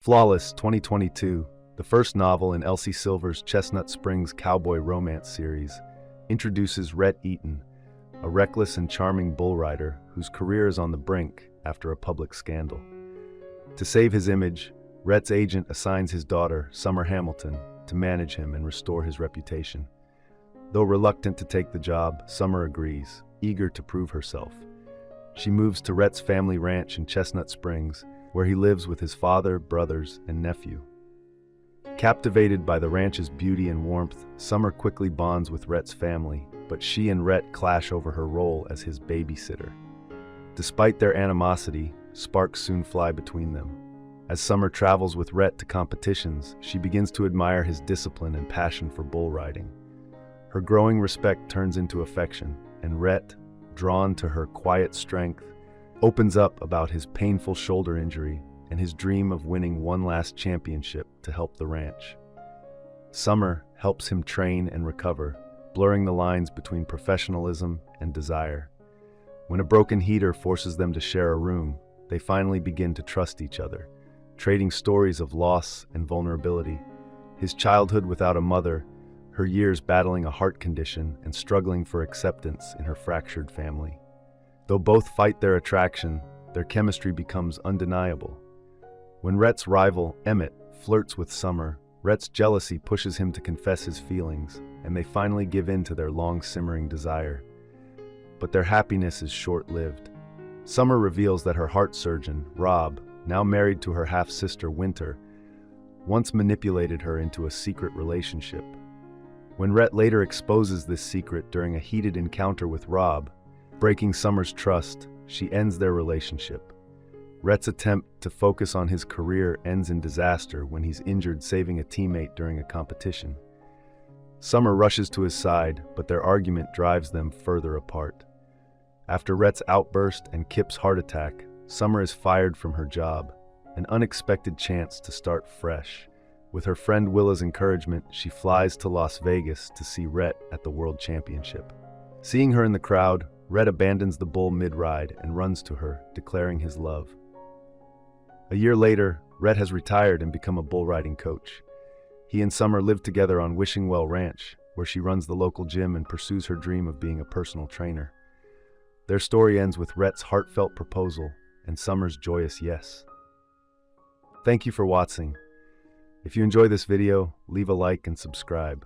Flawless 2022, the first novel in Elsie Silver's Chestnut Springs cowboy romance series, introduces Rhett Eaton, a reckless and charming bull rider whose career is on the brink after a public scandal. To save his image, Rhett's agent assigns his daughter, Summer Hamilton, to manage him and restore his reputation. Though reluctant to take the job, Summer agrees, eager to prove herself. She moves to Rhett's family ranch in Chestnut Springs, where he lives with his father, brothers, and nephew. Captivated by the ranch's beauty and warmth, Summer quickly bonds with Rhett's family, but she and Rhett clash over her role as his babysitter. Despite their animosity, sparks soon fly between them. As Summer travels with Rhett to competitions, she begins to admire his discipline and passion for bull riding. Her growing respect turns into affection, and Rhett, drawn to her quiet strength, opens up about his painful shoulder injury and his dream of winning one last championship to help the ranch. Summer helps him train and recover, blurring the lines between professionalism and desire. When a broken heater forces them to share a room, they finally begin to trust each other, trading stories of loss and vulnerability. His childhood without a mother, her years battling a heart condition and struggling for acceptance in her fractured family. Though both fight their attraction, their chemistry becomes undeniable. When Rhett's rival, Emmett, flirts with Summer, Rhett's jealousy pushes him to confess his feelings, and they finally give in to their long-simmering desire. But their happiness is short-lived. Summer reveals that her heart surgeon, Rob, now married to her half-sister, Winter, once manipulated her into a secret relationship. When Rhett later exposes this secret during a heated encounter with Rob, breaking Summer's trust, she ends their relationship. Rhett's attempt to focus on his career ends in disaster when he's injured saving a teammate during a competition. Summer rushes to his side, but their argument drives them further apart. After Rhett's outburst and Kip's heart attack, Summer is fired from her job, an unexpected chance to start fresh. With her friend Willa's encouragement, she flies to Las Vegas to see Rhett at the World Championship. Seeing her in the crowd, Rhett abandons the bull mid-ride and runs to her, declaring his love. A year later, Rhett has retired and become a bull riding coach. He and Summer live together on Wishing Well Ranch, where she runs the local gym and pursues her dream of being a personal trainer. Their story ends with Rhett's heartfelt proposal and Summer's joyous yes. Thank you for watching. If you enjoy this video, leave a like and subscribe.